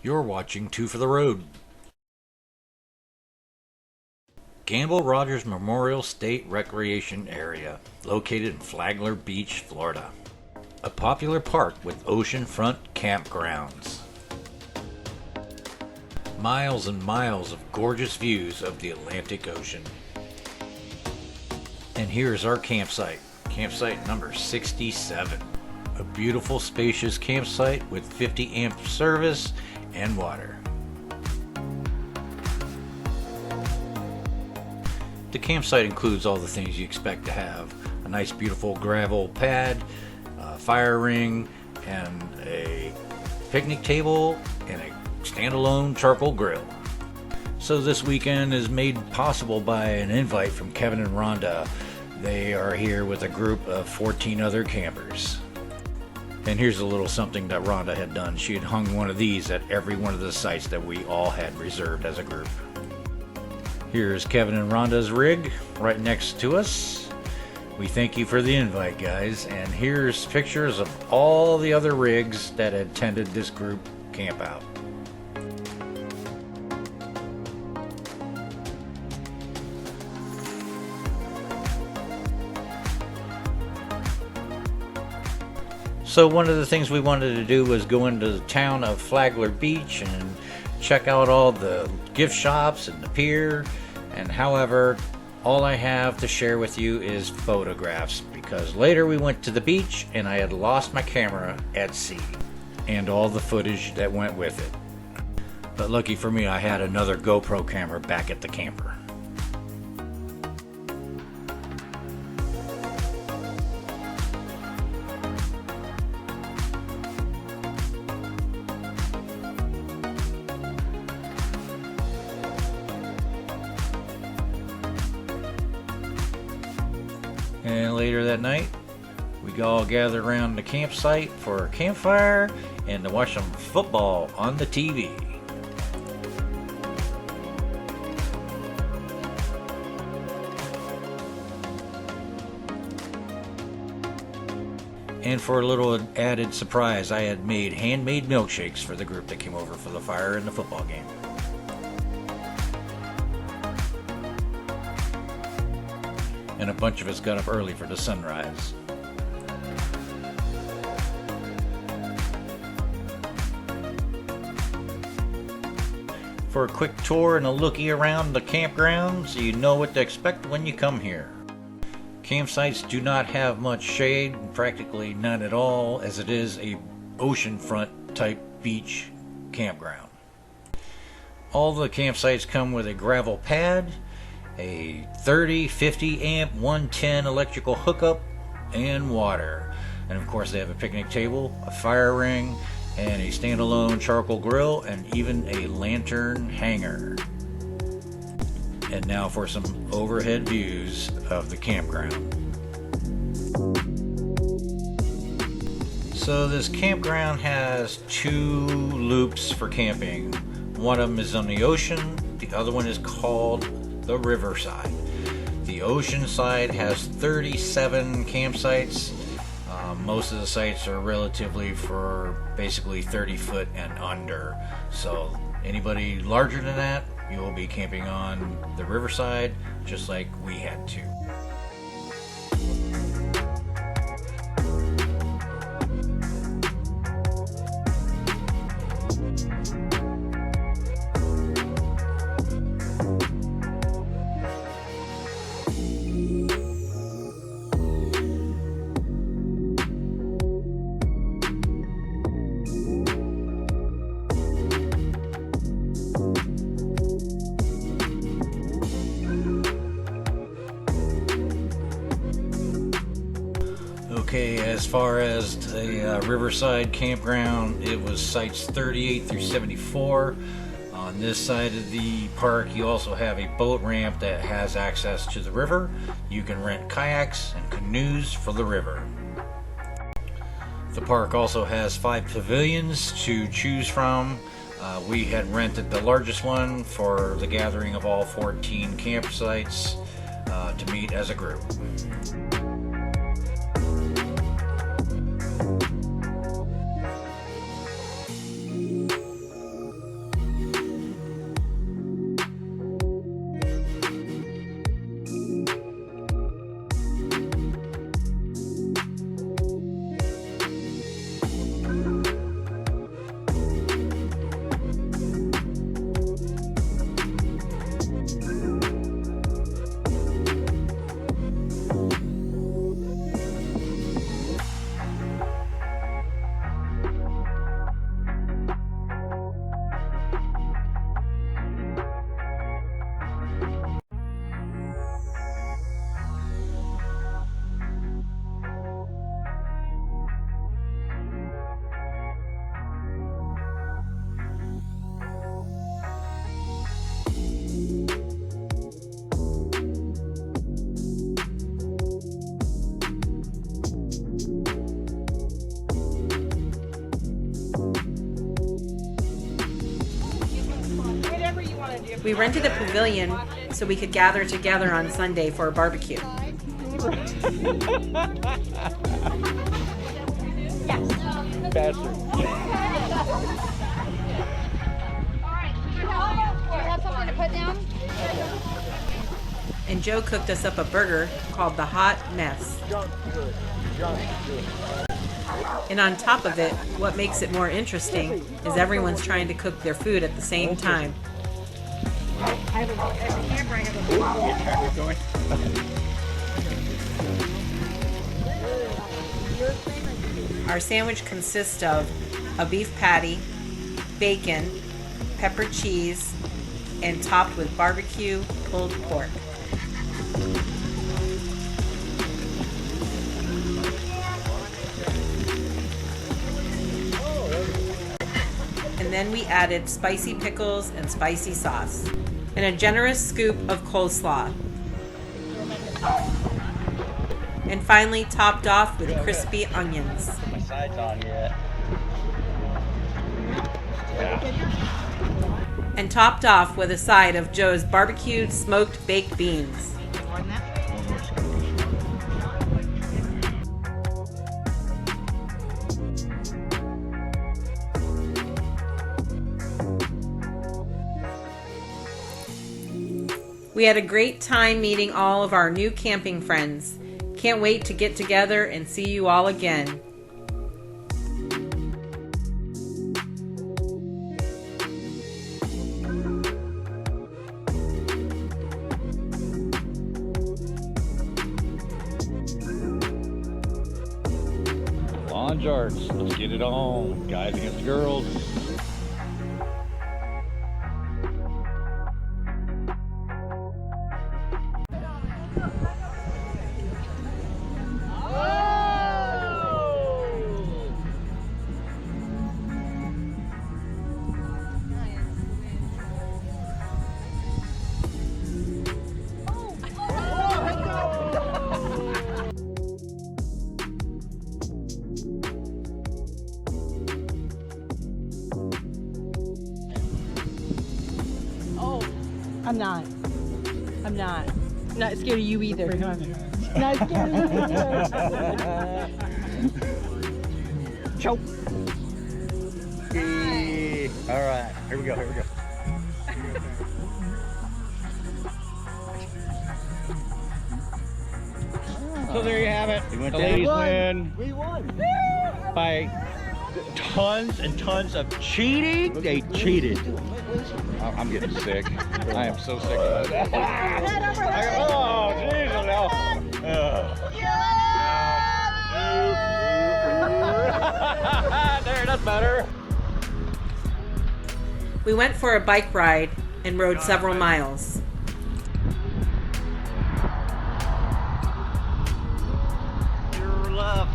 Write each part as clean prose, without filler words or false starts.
You're watching Two for the Road. Gamble Rogers Memorial State Recreation Area, located in Flagler Beach, Florida. A popular park with oceanfront campgrounds. Miles and miles of gorgeous views of the Atlantic Ocean. And here's our campsite, campsite number 67. A beautiful, spacious campsite with 50 amp service and water. The campsite includes all the things you expect to have. A nice beautiful gravel pad, a fire ring, and a picnic table, and a standalone charcoal grill. So this weekend is made possible by an invite from Kevin and Rhonda. They are here with a group of 14 other campers. And here's a little something that Rhonda had done. She had hung one of these at every one of the sites that we all had reserved as a group. Here's Kevin and Rhonda's rig right next to us. We thank you for the invite, guys. And here's pictures of all the other rigs that attended this group camp out. So one of the things we wanted to do was go into the town of Flagler Beach and check out all the gift shops and the pier. And however, all I have to share with you is photographs, because later we went to the beach and I had lost my camera at sea and all the footage that went with it. But lucky for me, I had another GoPro camera back at the camper. And later that night, we all gathered around the campsite for a campfire and to watch some football on the TV. And for a little added surprise, I had made handmade milkshakes for the group that came over for the fire and the football game. And a bunch of us got up early for the sunrise. For a quick tour and a looky around the campground so you know what to expect when you come here. Campsites do not have much shade, practically none at all, as it is a oceanfront type beach campground. All the campsites come with a gravel pad, a 30, 50 amp, 110 electrical hookup, and water. And of course they have a picnic table, a fire ring, and a standalone charcoal grill, and even a lantern hanger. And now for some overhead views of the campground. So this campground has two loops for camping. One of them is on the ocean, the other one is called the riverside. The ocean side has 37 campsites. Most of the sites are relatively for basically 30 foot and under. So anybody larger than that, you will be camping on the riverside, just like we had to. Okay, as far as the Riverside Campground, it was sites 38 through 74. On this side of the park, you also have a boat ramp that has access to the river. You can rent kayaks and canoes for the river. The park also has 5 pavilions to choose from. We had rented the largest one for the gathering of all 14 campsites to meet as a group. We rented a pavilion so we could gather together on Sunday for a barbecue. Bastard. And Joe cooked us up a burger called the Hot Mess. And on top of it, what makes it more interesting is everyone's trying to cook their food at the same time. Our sandwich consists of a beef patty, bacon, pepper cheese, and topped with barbecue pulled pork. And then we added spicy pickles and spicy sauce, and a generous scoop of coleslaw. And finally topped off with crispy onions. My side's on yet. And topped off with a side of Joe's barbecued smoked baked beans. We had a great time meeting all of our new camping friends. Can't wait to get together and see you all again. Lawn jarts. Let's get it on. Guys against girls. I'm not. I'm not. I'm not scared of you either. Not scared of you either. Choke. All right, here we go. Here we go. So there you have it. The ladies win. We won. By tons and tons of cheating. They cheated. I'm getting sick. I am so sick of it. Oh, jeez, no. There, that's better. We went for a bike ride and rode several miles. Your left.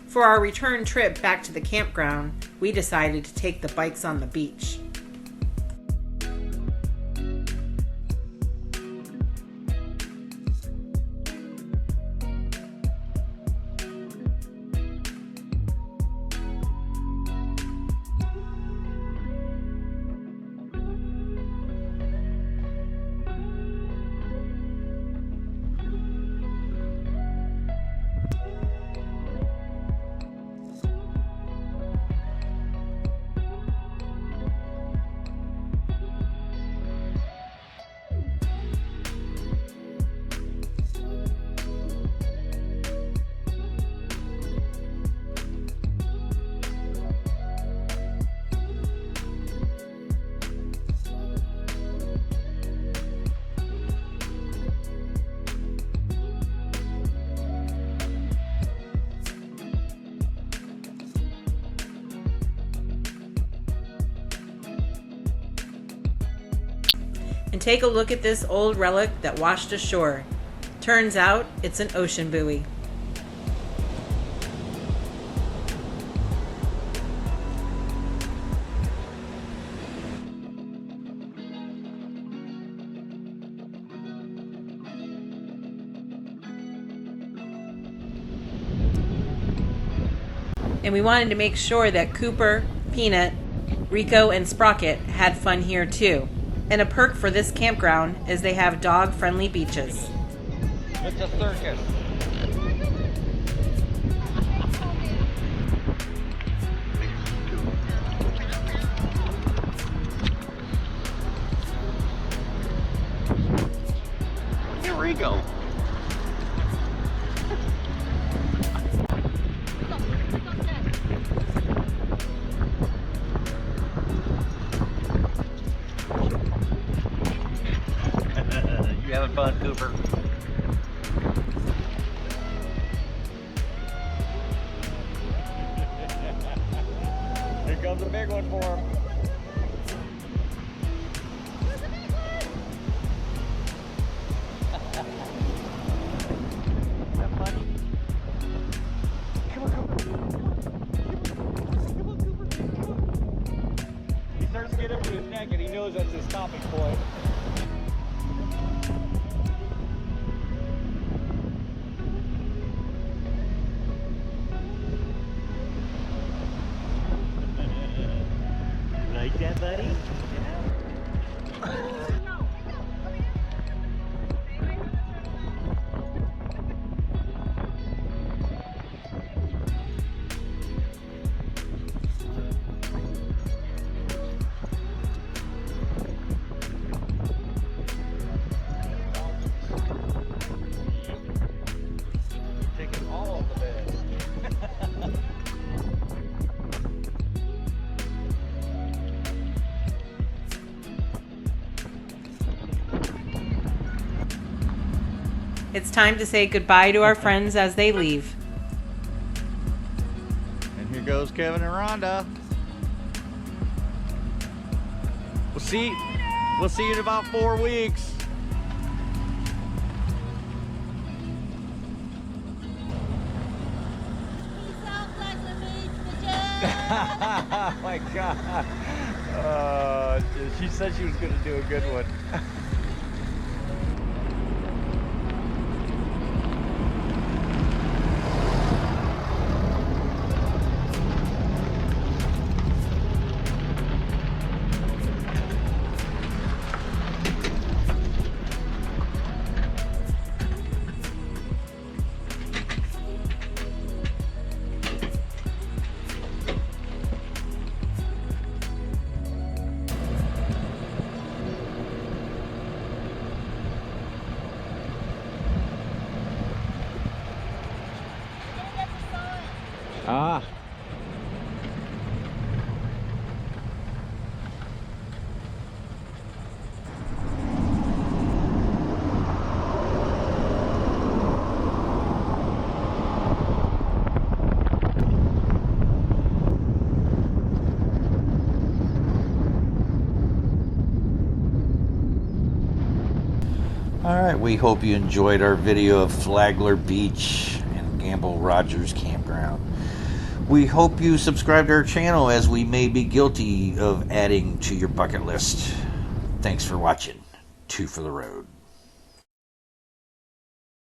For our return trip back to the campground, we decided to take the bikes on the beach. And take a look at this old relic that washed ashore. Turns out it's an ocean buoy. and we wanted to make sure that Cooper, Peanut, Rico, and Sprocket had fun here too. And a perk for this campground is they have dog-friendly beaches. It's a circus. Here we go. You having fun, Cooper? Here comes a big one for him. Is that funny? Come on, Cooper. Come on, Cooper. He starts to get up to his neck and he knows that's his stopping point. Like that, buddy? Taking all of the beds. It's time to say goodbye to our friends as they leave. And here goes Kevin and Rhonda. We'll see you in about 4 weeks. Oh my God. She said she was going to do a good one. Ah. Alright, we hope you enjoyed our video of Flagler Beach and Gamble Rogers Campground. We hope you subscribe to our channel, as we may be guilty of adding to your bucket list. Thanks for watching. 2 for the road.